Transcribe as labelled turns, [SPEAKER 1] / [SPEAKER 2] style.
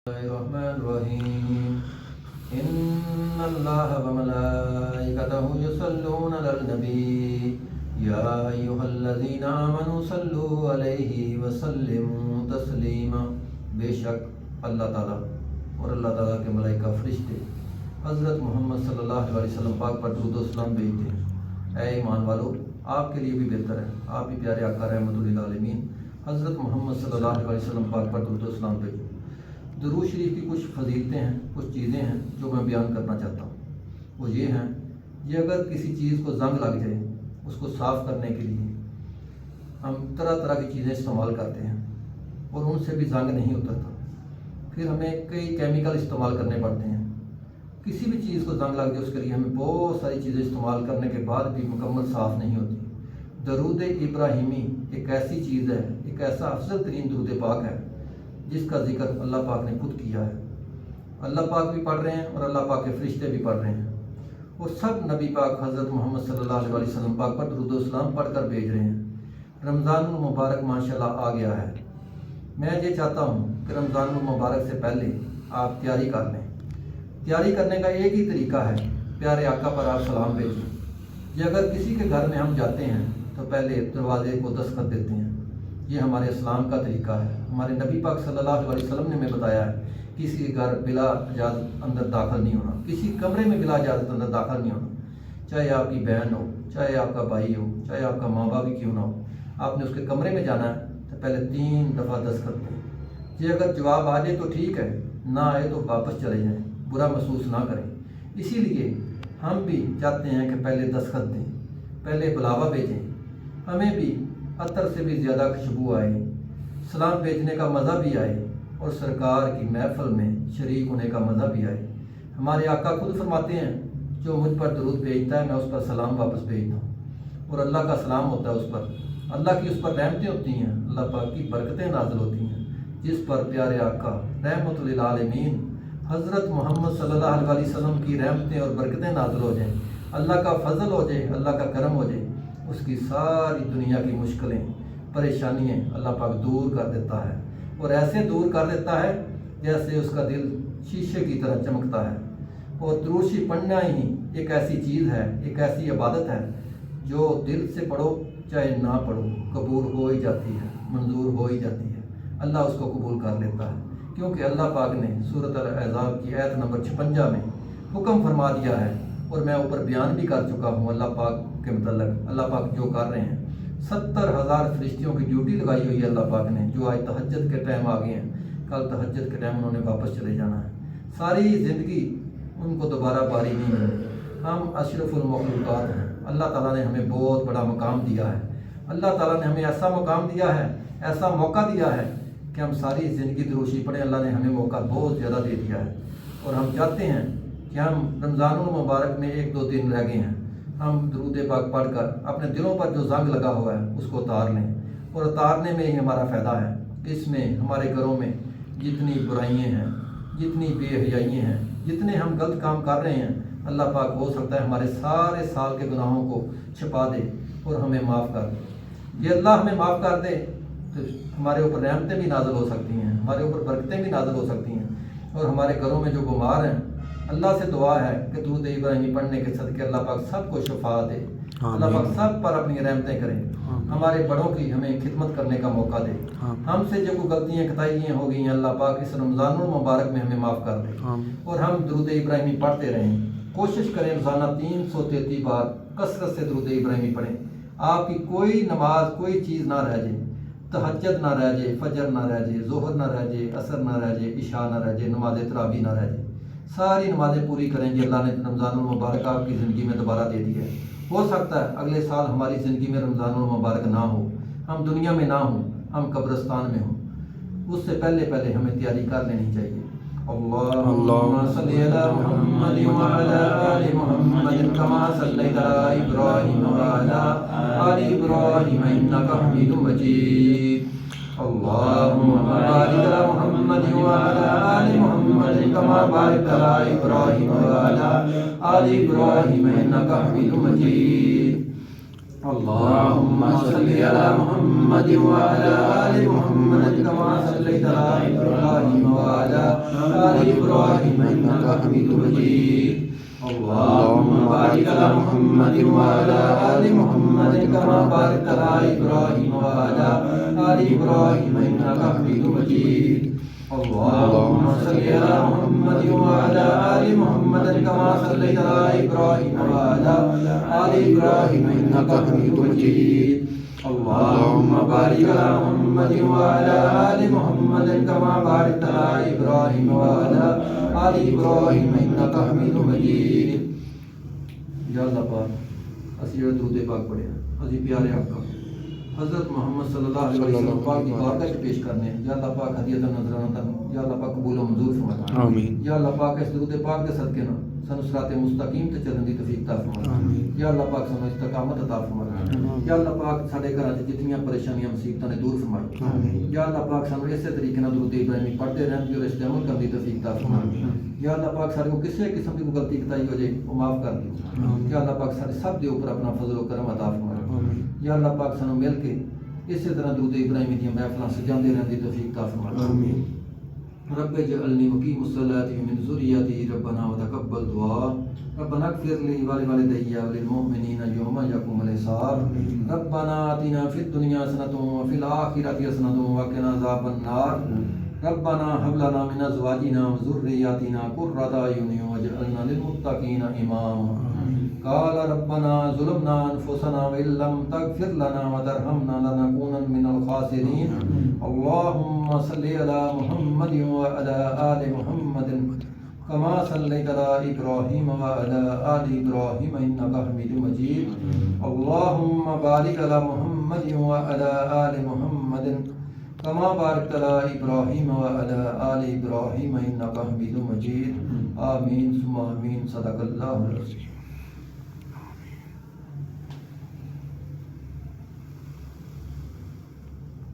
[SPEAKER 1] الرحمن الرحيم إن الله وملائكته يصلون على النبي يا أيها الذين آمنوا صلوا عليه وسلموا تسليما. بے شک اللہ تعالیٰ اور اللہ تعالیٰ کے ملائکہ فرشتے حضرت محمد صلی اللہ علیہ وسلم پاک پر درود و سلام بھیجتے ہیں. اے ایمان والو، آپ کے لیے بھی بہتر ہے آپ بھی پیارے آقا رحمت للعالمین حضرت محمد صلی اللہ علیہ وسلم پاک پر درود و سلام بھیجو. درود شریف کی کچھ فضیلتیں ہیں، کچھ چیزیں ہیں جو میں بیان کرنا چاہتا ہوں. وہ یہ ہیں، یہ اگر کسی چیز کو زنگ لگ جائے اس کو صاف کرنے کے لیے ہم طرح طرح کی چیزیں استعمال کرتے ہیں اور ان سے بھی زنگ نہیں اترتا. پھر ہمیں کئی کیمیکل استعمال کرنے پڑتے ہیں. کسی بھی چیز کو زنگ لگ جائے اس کے لیے ہمیں بہت ساری چیزیں استعمال کرنے کے بعد بھی مکمل صاف نہیں ہوتی. درود ابراہیمی ایک ایسی چیز ہے، ایک ایسا افضل ترین درود پاک ہے جس کا ذکر اللہ پاک نے خود کیا ہے. اللہ پاک بھی پڑھ رہے ہیں اور اللہ پاک کے فرشتے بھی پڑھ رہے ہیں، اور سب نبی پاک حضرت محمد صلی اللہ علیہ وسلم پاک پر درود و سلام پڑھ کر بھیج رہے ہیں. رمضان المبارک ماشاءاللہ آ گیا ہے. میں یہ چاہتا ہوں کہ رمضان المبارک سے پہلے آپ تیاری کر لیں. تیاری کرنے کا ایک ہی طریقہ ہے، پیارے آقا پر آپ سلام بھیجیں. یہ اگر کسی کے گھر میں ہم جاتے ہیں تو پہلے دروازے کو دستخط دیتے ہیں. یہ ہمارے اسلام کا طریقہ ہے. ہمارے نبی پاک صلی اللہ علیہ وسلم نے ہمیں بتایا ہے کسی کے گھر بلا اجازت اندر داخل نہیں ہونا، کسی کمرے میں بلا اجازت اندر داخل نہیں ہونا. چاہے آپ کی بہن ہو، چاہے آپ کا بھائی ہو، چاہے آپ کا ماں باپ ہی کیوں نہ ہو، آپ نے اس کے کمرے میں جانا ہے تو پہلے 3 دفعہ دستخط دیں. یہ اگر جواب آ جائے تو ٹھیک ہے، نہ آئے تو واپس چلے جائیں، برا محسوس نہ کریں. اسی لیے ہم بھی چاہتے ہیں کہ پہلے دستخط دیں، پہلے بلاوا بھیجیں. ہمیں بھی عطر سے بھی زیادہ خوشبو آئے، سلام بھیجنے کا مزہ بھی آئے، اور سرکار کی محفل میں شریک ہونے کا مزہ بھی آئے. ہمارے آقا خود فرماتے ہیں جو مجھ پر درود بھیجتا ہے میں اس پر سلام واپس بھیجتا ہوں، اور اللہ کا سلام ہوتا ہے اس پر، اللہ کی اس پر رحمتیں ہوتی ہیں، اللہ پاک کی برکتیں نازل ہوتی ہیں. جس پر پیارے آقا رحمت للعالمین حضرت محمد صلی اللہ علیہ وسلم کی رحمتیں اور برکتیں نازل ہو جائیں، اللہ کا فضل ہو جائے، اللہ کا کرم ہو جائے، اس کی ساری دنیا کی مشکلیں پریشانیاں اللہ پاک دور کر دیتا ہے، اور ایسے دور کر دیتا ہے جیسے اس کا دل شیشے کی طرح چمکتا ہے. اور درود شریف پڑھنا ہی ایک ایسی چیز ہے، ایک ایسی عبادت ہے جو دل سے پڑھو چاہے نہ پڑھو قبول ہو ہی جاتی ہے، منظور ہو ہی جاتی ہے. اللہ اس کو قبول کر لیتا ہے، کیونکہ اللہ پاک نے سورۃ الاحزاب کی آیت نمبر 56 میں حکم فرما دیا ہے، اور میں اوپر بیان بھی کر چکا ہوں اللہ پاک کے متعلق. اللہ پاک جو کر رہے ہیں، 70,000 فرشتیوں کی ڈیوٹی لگائی ہوئی ہے اللہ پاک نے، جو آج تہجد کے ٹائم آ گئے ہیں. کل تہجد کے ٹائم انہوں نے واپس چلے جانا ہے. ساری زندگی ان کو دوبارہ باری نہیں ہے. ہم اشرف المخلوقات ہیں. اللہ تعالیٰ نے ہمیں بہت بڑا مقام دیا ہے. اللہ تعالیٰ نے ہمیں ایسا مقام دیا ہے، ایسا موقع دیا ہے کہ ہم ساری زندگی درود شریف پڑھیں. اللہ نے ہمیں موقع بہت زیادہ دے دیا ہے، اور ہم چاہتے ہیں کہ ہم رمضان المبارک میں 1-2 دن رہ گئے ہیں، ہم درود پاک پڑھ کر اپنے دلوں پر جو زنگ لگا ہوا ہے اس کو اتار لیں. اور اتارنے میں ہی ہمارا فائدہ ہے. اس میں ہمارے گھروں میں جتنی برائیاں ہیں، جتنی بے حیائیاں ہیں، جتنے ہم غلط کام کر رہے ہیں، اللہ پاک ہو سکتا ہے ہمارے سارے سال کے گناہوں کو چھپا دے اور ہمیں معاف کر دے. یہ اللہ ہمیں معاف کر دے تو ہمارے اوپر رحمتیں بھی نازل ہو سکتی ہیں، ہمارے اوپر برکتیں بھی نازل ہو سکتی ہیں. اور ہمارے گھروں میں جو بیمار ہیں، اللہ سے دعا ہے کہ درود ابراہیمی پڑھنے کے صدقے اللہ پاک سب کو شفا دے، اللہ پاک سب پر اپنی رحمتیں کریں، ہمارے بڑوں کی ہمیں خدمت کرنے کا موقع دے. ہم سے جو کوئی غلطیاں کوتاہیاں ہو گئی ہیں اللہ پاک اس رمضان المبارک میں ہمیں معاف کر دے، اور ہم درود ابراہیمی پڑھتے رہیں. کوشش کریں روزانہ 333 بار کثرت سے درود ابراہیمی پڑھیں. آپ کی کوئی نماز، کوئی چیز نہ رہ جائے، تہجد نہ رہ جائے، فجر نہ رہ جائے، ظہر نہ رہ جائے، عصر نہ رہ جائے، عشاء نہ رہ جائے، نماز تراویح نہ رہ جائے. ساری نمازیں پوری کریں گے. اللہ نے رمضان المبارک آپ کی زندگی میں دوبارہ دے دی ہے. ہو سکتا ہے اگلے سال ہماری زندگی میں رمضان المبارک نہ ہو، ہم دنیا میں نہ ہوں، ہم قبرستان میں ہوں. اس سے پہلے ہمیں تیاری کر لینی چاہیے. اللہم صلی علی محمد وعلی آل محمد کما صلیت علی ابراہیم وعلی آل ابراہیم انک حمید مجید. اللہم بارک علی محمد وعلی آل محمد کما بارکت علی ابراہیم وعلی آل ابراہیم انک حمید مجید. اللهم صل على محمد وعلى آل محمد كما صليت على إبراهيم وعلى آل إبراهيم إنك حميد مجيد اللهم بارك على محمد وعلى آل محمد كما باركت على إبراهيم وعلى آل إبراهيم إنك حميد مجيد اللهم صل على محمد وعلى آل محمد كما صليت على إبراهيم وعلى آل إبراهيم إنك حميد مجيد اللهم بارك على محمد وعلى آل محمد كما باركت على إبراهيم وعلى آل إبراهيم إنك حميد مجيد یا اللہ پاک اسی درود پاک پڑھے اسی پیارے آقا حضرت محمد صلی اللہ علیہ وسلم پاک کی بارگاہ میں پیش کرنے ہیں یا اللہ پاک ہدیۃ نظرانہ تن یا اللہ پاک قبول و منظور فرما آمین یا اللہ پاک اس درود پاک کے صدقے نہ سانو صراط مستقیم تے چلن دی توفیق عطا فرما آمین یا اللہ پاک سانو استقامت عطا فرما یا اللہ پاک ساڈے گھراں وچ جتنیاں پریشانیاں مصیبتاں نے دور فرما آمین یا اللہ پاک سانو اسی طریقے نال درود ابراہیمی پڑھتے رہن اور اس تے عمل کرن دی توفیق عطا فرما یا اللہ پاک سارے کو کسی قسم کی غلطی کتائی ہو جائے وہ معاف کر دیو یا اللہ پاک سارے سب دے اوپر اپنا فضل و کرم عطا فرما یا اللہ پاک سانو مل کے اسی طرح درود ابراہیمی دی محفلاں سجاندے رہن دی توفیق عطا فرما آمین رب اجعلنی مقیم الصلاۃ ومن ذریتی ربنا وتقبل دعاء ربنا اغفر لي ولوالدي وللمؤمنين يوم يقوم الحساب ربنا آتنا في الدنيا حسنة وفي الآخرة حسنة وقنا عذاب النار ربنا هب لنا من ازواجنا وذرياتنا قرة اعين واجعلنا للمتقين اماما قال ربنا ظلمنا انفسنا وان لم تغفر لنا وترحمنا لنكونن من الخاسرين اللهم صل على محمد وعلى آل محمد كما صليت على إبراهيم وعلى آل إبراهيم إنك حميد مجيد اللهم بارك على محمد وعلى آل محمد كما باركت على إبراهيم وعلى آل إبراهيم إنك حميد مجيد آمين ثم آمين صدق الله العظيم.